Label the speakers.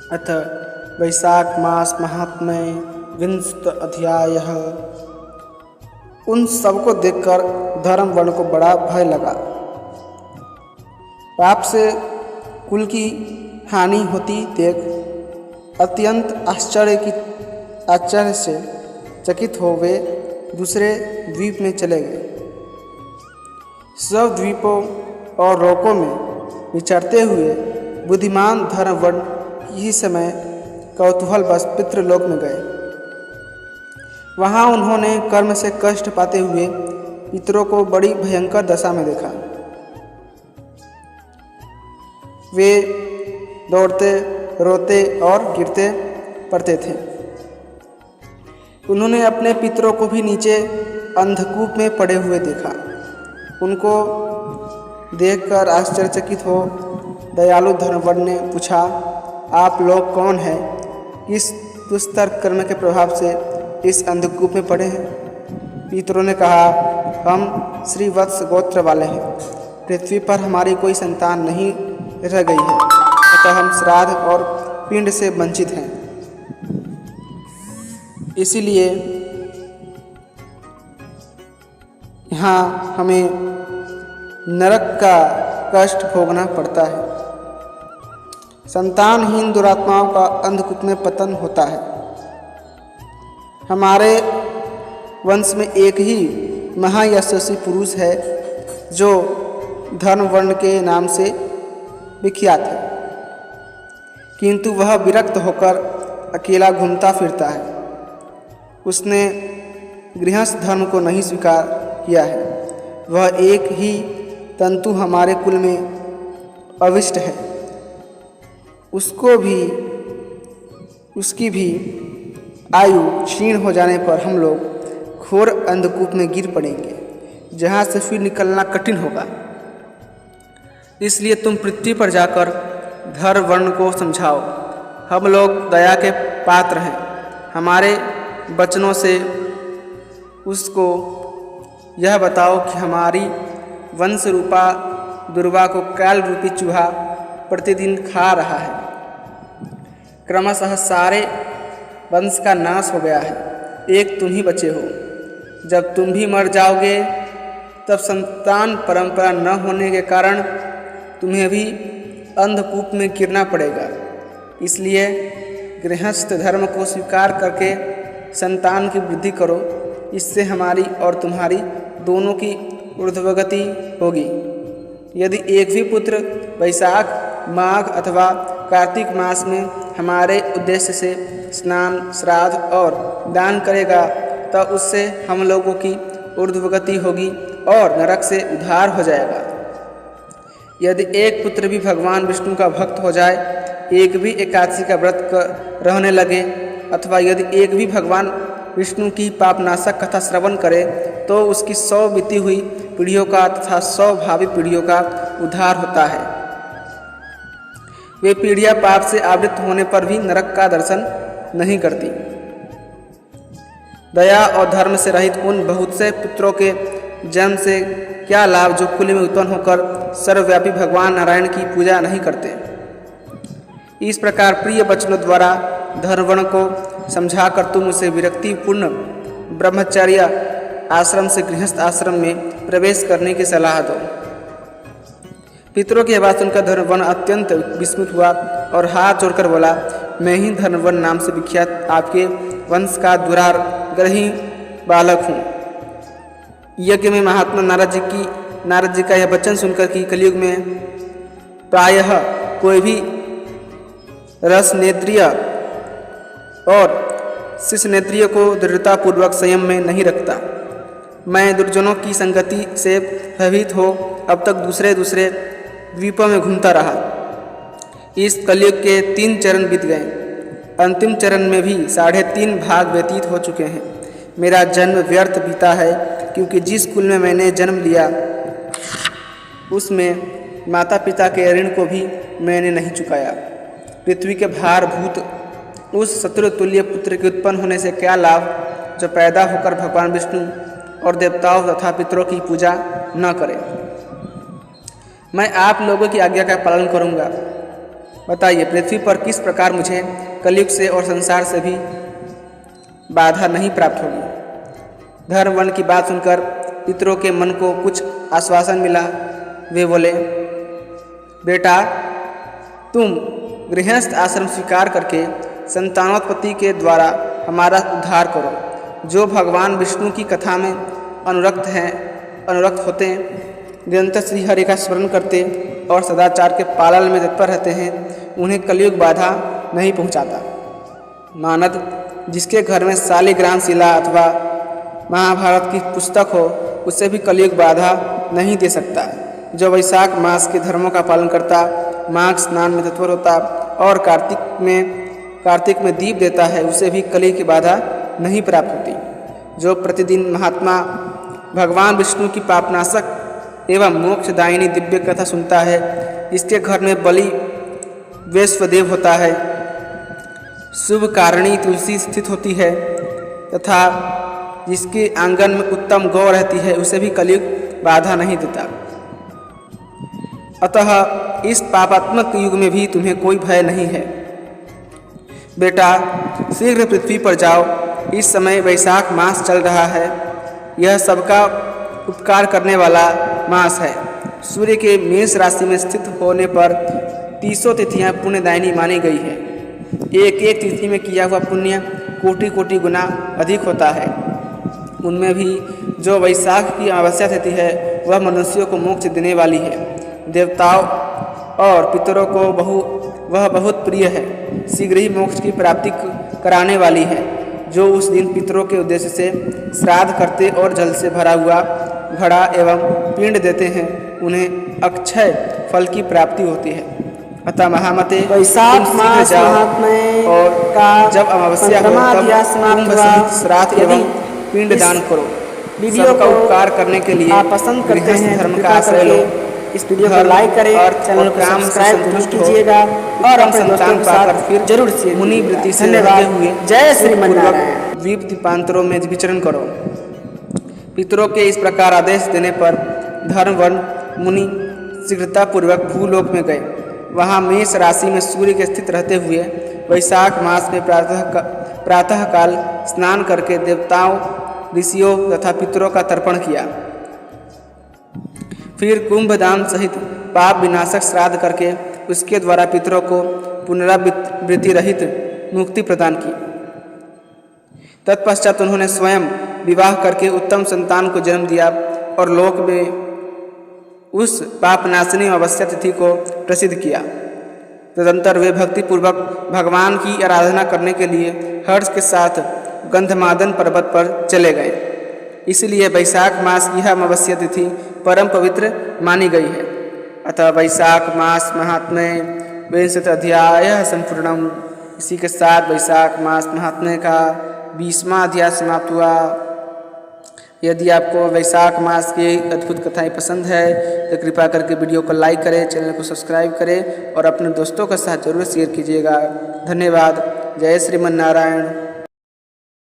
Speaker 1: अथ वैशाख मास महात्म्य विंशत अध्याय। उन सबको देखकर धर्म वर्ण को बड़ा भय लगा। पाप से कुल की हानि होती देख अत्यंत आश्चर्य से चकित हो वे दूसरे द्वीप में चले गए। सब द्वीपों और रोकों में विचरते हुए बुद्धिमान धर्मवर्ण किसी समय कौतूहलवश पितृलोक में गए। वहाँ उन्होंने कर्म से कष्ट पाते हुए पितरों को बड़ी भयंकर दशा में देखा। वे दौड़ते, रोते और गिरते पड़ते थे। उन्होंने अपने पितरों को भी नीचे अंधकूप में पड़े हुए देखा। उनको देखकर आश्चर्यचकित हो दयालु धर्मवर्ण ने पूछा, आप लोग कौन हैं? किस दुस्तर कर्म के प्रभाव से इस अंधकूप में पड़े हैं? पितरों ने कहा, हम श्रीवत्स गोत्र वाले हैं। पृथ्वी पर हमारी कोई संतान नहीं रह गई है, अतः हम श्राद्ध और पिंड से वंचित हैं। इसीलिए यहाँ हमें नरक का कष्ट भोगना पड़ता है। संतानहीन दुरात्माओं का अंधकूप में पतन होता है। हमारे वंश में एक ही महायशस्वी पुरुष है जो धर्म वर्ण के नाम से विख्यात है, किंतु वह विरक्त होकर अकेला घूमता फिरता है। उसने गृहस्थ धर्म को नहीं स्वीकार किया है। वह एक ही तंतु हमारे कुल में अविष्ट है। उसकी भी आयु क्षीण हो जाने पर हम लोग घोर अंधकूप में गिर पड़ेंगे, जहाँ से फिर निकलना कठिन होगा। इसलिए तुम पृथ्वी पर जाकर धर्म वर्ण को समझाओ। हम लोग दया के पात्र हैं। हमारे वचनों से उसको यह बताओ कि हमारी वंश रूपा दुर्वा को काल रूपी चूहा प्रतिदिन खा रहा है। क्रमशः सारे वंश का नाश हो गया है, एक तुम ही बचे हो। जब तुम भी मर जाओगे तब संतान परंपरा न होने के कारण तुम्हें भी अंधकूप में गिरना पड़ेगा। इसलिए गृहस्थ धर्म को स्वीकार करके संतान की वृद्धि करो। इससे हमारी और तुम्हारी दोनों की ऊर्ध्वगति होगी। यदि एक भी पुत्र वैशाख, माघ अथवा कार्तिक मास में हमारे उद्देश्य से स्नान, श्राद्ध और दान करेगा तो उससे हम लोगों की ऊर्ध्वगति होगी और नरक से उद्धार हो जाएगा। यदि एक पुत्र भी भगवान विष्णु का भक्त हो जाए, एक भी एकादशी का व्रत रहने लगे, अथवा यदि एक भी भगवान विष्णु की पापनाशक कथा श्रवण करे, तो उसकी 100 बीती हुई पीढ़ियों का तथा 100 भावी पीढ़ियों का उद्धार होता है। वे पीढ़ियां पाप से आवृत होने पर भी नरक का दर्शन नहीं करती। दया और धर्म से रहित उन बहुत से पुत्रों के जन्म से क्या लाभ जो कुल में उत्पन्न होकर सर्वव्यापी भगवान नारायण की पूजा नहीं करते। इस प्रकार प्रिय वचनों द्वारा धर्मवर्ण को समझाकर तुम उसे विरक्तिपूर्ण ब्रह्मचर्य आश्रम से गृहस्थ आश्रम में प्रवेश करने की सलाह दो। पितरों की बात सुनकर धर्मवर्ण अत्यंत विस्मित हुआ और हाथ जोड़कर बोला, मैं ही धर्मवर्ण नाम से विख्यात आपके वंश का दुराग्रही बालक हूँ। यज्ञ में महात्मा नारद जी का यह वचन सुनकर कि कलयुग में प्रायः कोई भी रसनेत्रिय और शिशनेत्रिय को दृढ़तापूर्वक संयम में नहीं रखता। मैं दुर्जनों की संगति से भयभीत हो अब तक दूसरे द्वीपों में घूमता रहा। इस कलयुग के 3 चरण बीत गए। अंतिम चरण में भी 3.5 भाग व्यतीत हो चुके हैं। मेरा जन्म व्यर्थ बीता है, क्योंकि जिस कुल में मैंने जन्म लिया उसमें माता पिता के ऋण को भी मैंने नहीं चुकाया। पृथ्वी के भारभूत उस शत्रुतुल्य पुत्र के उत्पन्न होने से क्या लाभ, जो पैदा होकर भगवान विष्णु और देवताओं तथा पितरों की पूजा न करे। मैं आप लोगों की आज्ञा का पालन करूंगा। बताइए पृथ्वी पर किस प्रकार मुझे कलयुग से और संसार से भी बाधा नहीं प्राप्त होगी। धर्म वन की बात सुनकर पितरों के मन को कुछ आश्वासन मिला। वे बोले, बेटा तुम गृहस्थ आश्रम स्वीकार करके संतानोत्पत्ति के द्वारा हमारा उद्धार करो। जो भगवान विष्णु की कथा में अनुरक्त होते हैं, निरंतर श्री हरि का स्मरण करते और सदाचार के पालन में तत्पर रहते हैं, उन्हें कलयुग बाधा नहीं पहुंचाता। मानद जिसके घर में शालिग्राम शिला अथवा महाभारत की पुस्तक हो, उससे भी कलयुग बाधा नहीं दे सकता। जो वैशाख मास के धर्मों का पालन करता, माघ स्नान में तत्पर होता और कार्तिक में दीप देता है, उसे भी कलयुग की बाधा नहीं प्राप्त होती। जो प्रतिदिन महात्मा भगवान विष्णु की पापनाशक एवं मोक्षदायिनी दिव्य कथा सुनता है, इसके घर में बलि वैश्वदेव होता है, शुभ कारिणी तुलसी स्थित होती है तथा जिसके आंगन में उत्तम गौ रहती है, उसे भी कलयुग बाधा नहीं देता। अतः इस पापात्मक युग में भी तुम्हें कोई भय नहीं है। बेटा शीघ्र पृथ्वी पर जाओ, इस समय वैशाख मास चल रहा है। यह सबका उपकार करने वाला मास है। सूर्य के मेष राशि में स्थित होने पर 30 तिथियां पुण्यदायिनी मानी गई है। एक एक तिथि में किया हुआ पुण्य कोटि कोटि गुना अधिक होता है। उनमें भी जो वैशाख की अमावस्या तिथि है, वह मनुष्यों को मोक्ष देने वाली है। देवताओं और पितरों को वह बहुत प्रिय है। शीघ्र ही मोक्ष की प्राप्ति कराने वाली है। जो उस दिन पितरों के उद्देश्य से श्राद्ध करते और जल से भरा हुआ घड़ा एवं पिंड देते हैं, उन्हें अक्षय फल की प्राप्ति होती है। अतः महामते
Speaker 2: वैशाख मास महात्म्य
Speaker 1: और
Speaker 2: का
Speaker 1: जब अमावस्या हो तब कुंभ सहित श्राद्ध एवं पिंड दान करो।
Speaker 2: वीडियो
Speaker 1: सबका
Speaker 2: को
Speaker 1: उपकार करने के लिए
Speaker 2: आप पसंद करते
Speaker 1: गृहस्थ
Speaker 2: हैं,
Speaker 1: धर्म का
Speaker 2: कृपा
Speaker 1: आश्रय
Speaker 2: करके
Speaker 1: लो।
Speaker 2: इस वीडियो को लाइक करें, चैनल को सब्सक्राइब जरूर कीजिएगा और अपने दोस्तों के साथ
Speaker 1: फिर
Speaker 2: जरूर शेयर
Speaker 1: मुनि वृत्ति से
Speaker 2: धन्यवाद।
Speaker 1: हुए
Speaker 2: जय श्रीमन्नारायण।
Speaker 1: द्वीप दीपांतरों में विचरण करो। पितरों के इस प्रकार आदेश देने पर धर्मवन मुनि शीघ्रतापूर्वक भूलोक में गए। वहाँ मेष राशि में सूर्य के स्थित रहते हुए वैशाख मास में प्रातःकाल स्नान करके देवताओं, ऋषियों तथा पितरों का तर्पण किया। फिर कुंभदान सहित पाप विनाशक श्राद्ध करके उसके द्वारा पितरों को पुनरावृत्ति रहित मुक्ति प्रदान की। तत्पश्चात उन्होंने स्वयं विवाह करके उत्तम संतान को जन्म दिया और लोक में उस पापनाशिनी अमावस्या तिथि को प्रसिद्ध किया। तदंतर वे भक्तिपूर्वक भगवान की आराधना करने के लिए हर्ष के साथ गंधमादन पर्वत पर चले गए। इसलिए वैशाख मास की यह अमावस्या तिथि परम पवित्र मानी गई है। अतः वैशाख मास महात्म्य 20 अध्याय संपूर्णम। इसी के साथ वैशाख मास महात्म्य का 20वां अध्याय समाप्त हुआ। यदि आपको वैशाख मास की अद्भुत कथाएं पसंद है तो कृपा करके वीडियो को लाइक करें, चैनल को सब्सक्राइब करें और अपने दोस्तों के साथ जरूर शेयर कीजिएगा। धन्यवाद। जय श्रीमन्नारायण।